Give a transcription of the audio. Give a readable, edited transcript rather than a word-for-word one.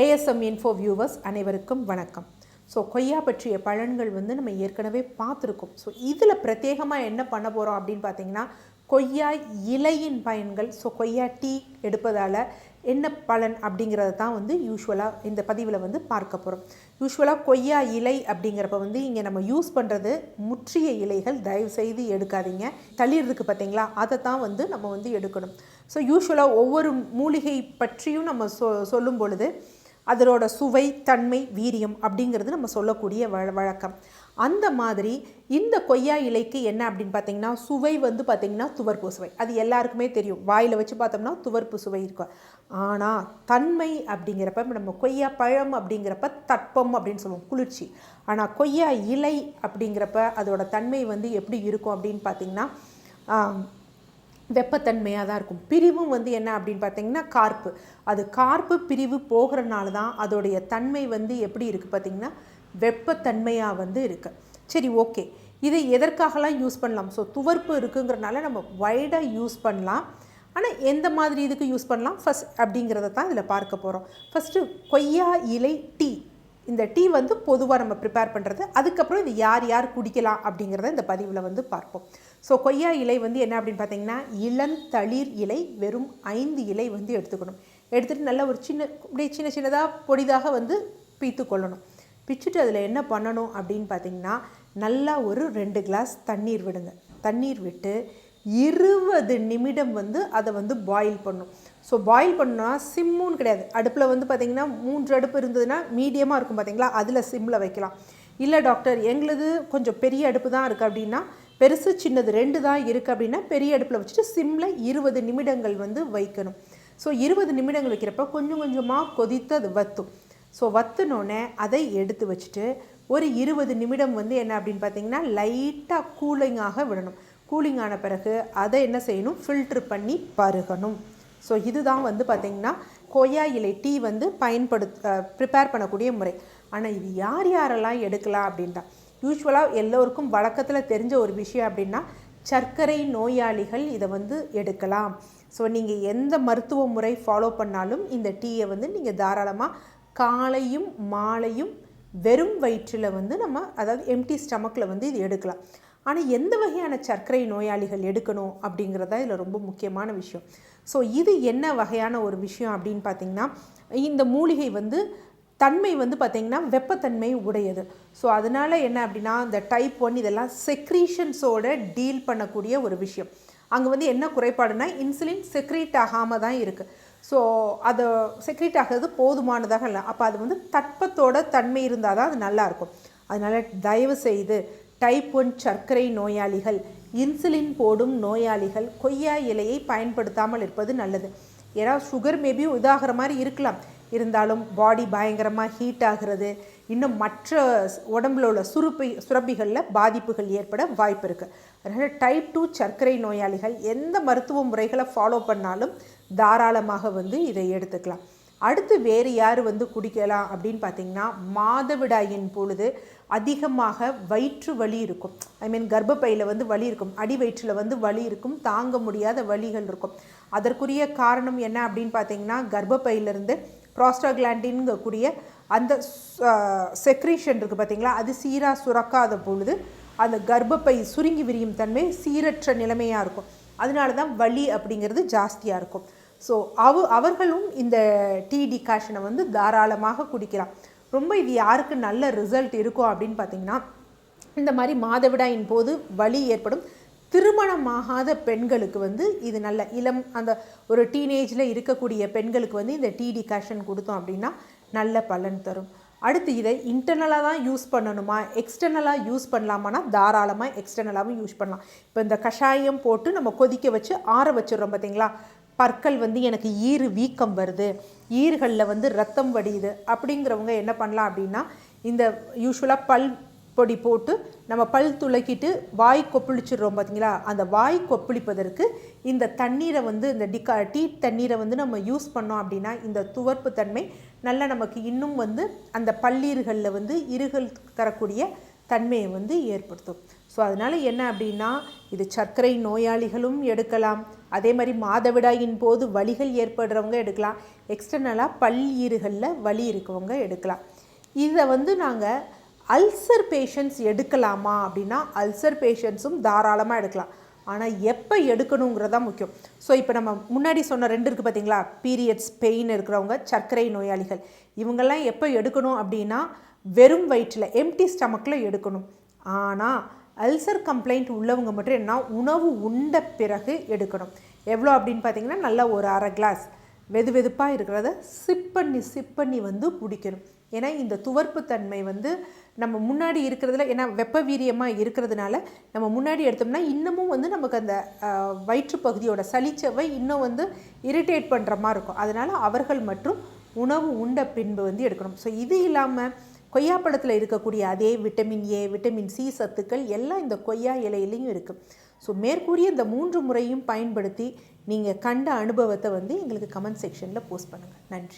ASM info viewers அனைவருக்கும் வணக்கம். So கொய்யா பற்றிய பலன்கள் நம்ம ஏற்கனவே பார்த்துருக்கோம். ஸோ இதில் பிரத்யேகமாக என்ன பண்ண போகிறோம் அப்படின்னு பார்த்தீங்கன்னா, கொய்யா இலையின் பயன்கள். ஸோ கொய்யா டீ எடுப்பதால் என்ன பலன் அப்படிங்கிறத தான் யூஸ்வலாக இந்த பதிவில் பார்க்க போகிறோம். யூஸ்வலாக கொய்யா இலை அப்படிங்கிறப்ப இங்கே நம்ம யூஸ் பண்ணுறது முற்றிய இலைகள். தயவுசெய்து எடுக்காதீங்க. தளிர்றதுக்கு பார்த்தீங்களா, அதை தான் நம்ம எடுக்கணும். ஸோ யூஸ்வலாக ஒவ்வொரு மூலிகை பற்றியும் நம்ம சொல்லும் பொழுது அதனோட சுவை, தன்மை, வீரியம் அப்படிங்கிறது நம்ம சொல்லக்கூடிய வழக்கம். அந்த மாதிரி இந்த கொய்யா இலைக்கு என்ன அப்படின்னு பார்த்தீங்கன்னா, சுவை பார்த்திங்கன்னா துவர்ப்பு சுவை. அது எல்லாருக்குமே தெரியும். வாயில் வச்சு பார்த்தோம்னா துவர்ப்பு சுவை இருக்கும். ஆனால் தன்மை அப்படிங்கிறப்ப நம்ம கொய்யா பழம் அப்படிங்கிறப்ப தட்பம் அப்படின்னு சொல்லுவோம், குளிர்ச்சி. ஆனால் கொய்யா இலை அப்படிங்கிறப்ப அதோட தன்மை எப்படி இருக்கும் அப்படின்னு பார்த்திங்கன்னா வெப்பத்தன்மையாக தான் இருக்கும். பிரிவும் என்ன அப்படின்னு பார்த்தீங்கன்னா கார்ப்பு. அது கார்ப்பு பிரிவு போகிறனால தான் அதோடைய தன்மை எப்படி இருக்குது பார்த்திங்கன்னா வெப்பத்தன்மையாக இருக்குது. சரி, ஓகே. இதை எதற்காகலாம் யூஸ் பண்ணலாம்? ஸோ துவர்ப்பு இருக்குங்கிறனால நம்ம வைடாக யூஸ் பண்ணலாம். ஆனால் எந்த மாதிரி இதுக்கு யூஸ் பண்ணலாம் ஃபஸ்ட் அப்படிங்கிறத தான் இதில் பார்க்க போகிறோம். ஃபஸ்ட்டு கொய்யா இலை டீ. இந்த டீ பொதுவாக நம்ம ப்ரிப்பேர் பண்ணுறது. அதுக்கப்புறம் இது யார் யார் குடிக்கலாம் அப்படிங்கிறத இந்த பதிவில் பார்ப்போம். ஸோ கொய்யா இலை என்ன அப்படின்னு பார்த்தீங்கன்னா, இளந்தளிர் இலை வெறும் 5 இலை எடுத்துக்கணும். எடுத்துகிட்டு நல்லா ஒரு சின்ன சின்னதாக பொடிதாக பீத்து கொள்ளணும். பிச்சுட்டு அதில் என்ன பண்ணணும் அப்படின்னு பார்த்தீங்கன்னா, நல்லா ஒரு 2 கிளாஸ் தண்ணீர் விடுங்க. தண்ணீர் விட்டு 20 நிமிடம் அதை பாயில் பண்ணணும். ஸோ பாயில் பண்ணால் சிம்முன்னு கிடையாது. அடுப்பில் பார்த்திங்கன்னா 3 அடுப்பு இருந்ததுன்னா மீடியமாக இருக்கும் பார்த்திங்களா, அதில் சிம்மில் வைக்கலாம். இல்லை டாக்டர் எங்களுது கொஞ்சம் பெரிய அடுப்பு தான் இருக்குது அப்படின்னா, பெருசு சின்னது 2 தான் இருக்குது அப்படின்னா பெரிய அடுப்பில் வச்சுட்டு சிம்மில் 20 நிமிடங்கள் வைக்கணும். ஸோ 20 நிமிடங்கள் வைக்கிறப்ப கொஞ்சம் கொஞ்சமாக கொதித்து அது வற்றும். ஸோ வற்றினோடனே அதை எடுத்து வச்சுட்டு ஒரு 20 நிமிடம் என்ன அப்படின்னு பார்த்திங்கன்னா லைட்டாக கூலிங்காக விடணும். கூலிங் ஆன பிறகு அதை என்ன செய்யணும், ஃபில்ட்ரு பண்ணி பருகணும். ஸோ இதுதான் பார்த்திங்கன்னா கொய்யா இலை டீ ப்ரிப்பேர் பண்ணக்கூடிய முறை. ஆனால் இது யார் யாரெல்லாம் எடுக்கலாம் அப்படின்னு தான். யூஸ்வலாக எல்லோருக்கும் வழக்கத்தில் தெரிஞ்ச ஒரு விஷயம் அப்படின்னா, சர்க்கரை நோயாளிகள் இதை எடுக்கலாம். ஸோ நீங்கள் எந்த மருத்துவ முறை ஃபாலோ பண்ணாலும் இந்த டீயை நீங்கள் தாராளமாக காலையும் மாலையும் வெறும் வயிற்றில் நம்ம அதாவது எம்டி ஸ்டமக்கில் இது எடுக்கலாம். ஆனால் எந்த வகையான சர்க்கரை நோயாளிகள் எடுக்கணும் அப்படிங்கிறதா இதில் ரொம்ப முக்கியமான விஷயம். ஸோ இது என்ன வகையான ஒரு விஷயம் அப்படின்னு பார்த்திங்கன்னா, இந்த மூலிகை தன்மை பார்த்திங்கன்னா வெப்பத்தன்மை உடையது. ஸோ அதனால் என்ன அப்படின்னா, இந்த டைப் 1 இதெல்லாம் செக்ரீஷன்ஸோடு டீல் பண்ணக்கூடிய ஒரு விஷயம். அங்கே என்ன குறைபாடுனா, இன்சுலின் செக்ரீட் ஆகாமல் தான் இருக்குது. ஸோ அதை செக்ரீட் ஆகிறது போதுமானதாக இல்லை. அப்போ அது தட்பத்தோட தன்மை இருந்தால் தான் அது நல்லாயிருக்கும். அதனால் தயவு செய்து டைப் 1 சர்க்கரை நோயாளிகள், இன்சுலின் போடும் நோயாளிகள் கொய்யா இலையை பயன்படுத்தாமல் இருப்பது நல்லது. ஏன்னா சுகர் மேபி இதாகிற மாதிரி இருக்கலாம், இருந்தாலும் பாடி பயங்கரமாக ஹீட் ஆகிறது, இன்னும் மற்ற உடம்புல உள்ள சுரப்பிகளில் பாதிப்புகள் ஏற்பட வாய்ப்பு இருக்குது. அதனால் டைப் 2 சர்க்கரை நோயாளிகள் எந்த மருத்துவ முறைகளை ஃபாலோ பண்ணாலும் தாராளமாக இதை எடுத்துக்கலாம். அடுத்து வேறு யார் குடிக்கலாம் அப்படின்னு பார்த்திங்கன்னா, மாதவிடாயின் பொழுது அதிகமாக வயிற்று வலி இருக்கும். கர்ப்பப்பையில் வலி இருக்கும், அடி வயிற்றில் வலி இருக்கும், தாங்க முடியாத வலிகள் இருக்கும். அதற்குரிய காரணம் என்ன அப்படின்னு பார்த்திங்கன்னா, கர்ப்பப்பையிலிருந்து ப்ராஸ்டாகிளாண்டின்கக்கூடிய அந்த செக்ரீஷன் இருக்குது பார்த்திங்களா, அது சீராக சுரக்காத பொழுது அந்த கர்ப்பப்பை சுருங்கி விரியும் தன்மை சீரற்ற நிலைமையாக இருக்கும். அதனால தான் வலி அப்படிங்கிறது ஜாஸ்தியாக இருக்கும். ஸோ அவர்களும் இந்த டீ டிகாஷனை தாராளமாக குடிக்கலாம். ரொம்ப இது யாருக்கு நல்ல ரிசல்ட் இருக்கும் அப்படின்னு பார்த்திங்கன்னா, இந்த மாதிரி மாதவிடாயின் போது வலி ஏற்படும் திருமணமாகாத பெண்களுக்கு இது நல்ல இளம் அந்த ஒரு டீனேஜில் இருக்கக்கூடிய பெண்களுக்கு இந்த டீ டிகாஷன் கொடுத்தோம் அப்படின்னா நல்ல பலன் தரும். அடுத்து இதை இன்டர்னலாக தான் யூஸ் பண்ணணுமா, எக்ஸ்டர்னலாக யூஸ் பண்ணலாமான்னா தாராளமாக எக்ஸ்டர்னலாகவும் யூஸ் பண்ணலாம். இப்போ இந்த கஷாயம் போட்டு நம்ம கொதிக்க வச்சு ஆற வச்சிடுறோம் பார்த்திங்களா, பற்கள் எனக்கு ஈறு வீக்கம் வருது, ஈறுகளில் ரத்தம் வடியுது அப்படிங்கிறவங்க என்ன பண்ணலாம் அப்படின்னா, இந்த யூஸ்வலாக பல் பொடி போட்டு நம்ம பல் துளக்கிட்டு வாய் கொப்பளிச்சிடுறோம் பார்த்திங்களா, அந்த வாய் கொப்பளிப்பதற்கு இந்த தண்ணீரை இந்த டீ தண்ணீரை நம்ம யூஸ் பண்ணோம் அப்படின்னா இந்த துவர்ப்பு தன்மை நல்லா நமக்கு இன்னும் அந்த பல்லீறுகளில் இருகல் தரக்கூடிய தன்மையை ஏற்படுத்தும். ஸோ அதனால் என்ன அப்படின்னா, இது சர்க்கரை நோயாளிகளும் எடுக்கலாம், அதே மாதிரி மாதவிடாயின் போது வலிகள் ஏற்படுறவங்க எடுக்கலாம். எக்ஸ்டர்னலாக பல்லீறுகளில் வலி இருக்கவங்க எடுக்கலாம். இதை வந்து நாங்கள் அல்சர் பேஷண்ட்ஸ் எடுக்கலாமா அப்படின்னா அல்சர் பேஷண்ட்ஸும் தாராளமாக எடுக்கலாம். ஆனால் எப்போ எடுக்கணுங்கிறதான் முக்கியம். ஸோ இப்போ நம்ம முன்னாடி சொன்ன 2 இருக்குது பார்த்தீங்களா, பீரியட்ஸ் பெயின் இருக்கிறவங்க, சர்க்கரை நோயாளிகள், இவங்கெல்லாம் எப்போ எடுக்கணும் அப்படின்னா வெறும் வயிற்றில் எம்டி ஸ்டமக்கில் எடுக்கணும். ஆனால் அல்சர் கம்ப்ளைண்ட் உள்ளவங்க மட்டும் என்ன உணவு உண்ட பிறகு எடுக்கணும். எவ்வளோ அப்படின்னு பார்த்தீங்கன்னா நல்லா ஒரு அரை கிளாஸ் வெது வெதுப்பாக இருக்கிறத சிப் பண்ணி வந்து குடிக்கணும். ஏன்னா இந்த துவர்ப்பு தன்மை வந்து நம்ம முன்னாடி இருக்கிறதுல, ஏன்னா வெப்ப வீரியமாக இருக்கிறதுனால நம்ம முன்னாடி எடுத்தோம்னா இன்னமும் வந்து நமக்கு அந்த வயிற்றுப்பகுதியோட சளிச்சவை இன்னும் வந்து இரிட்டேட் பண்ணுற மாதிரி இருக்கும். அதனால் அவர்கள் மற்றும் உணவு உண்ட பின்பு வந்து எடுக்கணும். ஸோ இது இல்லாமல் கொய்யாப்பழத்தில் இருக்கக்கூடிய அதே விட்டமின் ஏ, விட்டமின் சி சத்துக்கள் எல்லாம் இந்த கொய்யா இலையிலையும் இருக்குது. ஸோ மேற்கூறிய இந்த 3 முறையும் பயன்படுத்தி நீங்கள் கண்ட அனுபவத்தை வந்து எங்களுக்கு கமெண்ட் செக்ஷனில் போஸ்ட் பண்ணுங்கள். நன்றி.